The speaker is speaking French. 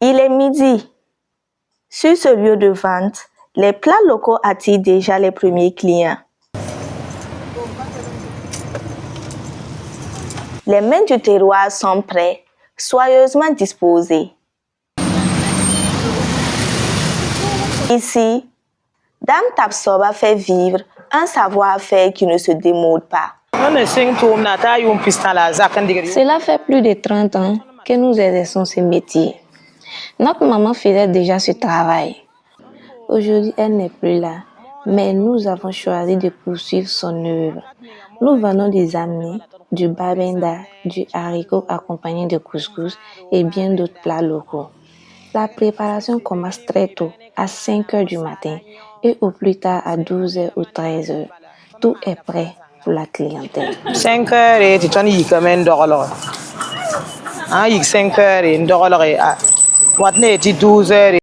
Il est midi. Sur ce lieu de vente, les plats locaux attirent déjà les premiers clients. Les mains du terroir sont prêts, soigneusement disposées. Ici, Dame Tapsoba fait vivre un savoir-faire qui ne se démode pas. Cela fait plus de 30 ans que nous exerçons ce métier. Notre maman faisait déjà ce travail. Aujourd'hui, elle n'est plus là, mais nous avons choisi de poursuivre son œuvre. Nous vendons des amenés, du babenda, du haricot accompagné de couscous et bien d'autres plats locaux. La préparation commence très tôt, à 5 heures du matin, et au plus tard à 12 heures ou 13 heures. Tout est prêt pour la clientèle. 5 heures et tu t'en y comme un dollar. 5 heures et un dollar et 12 heures.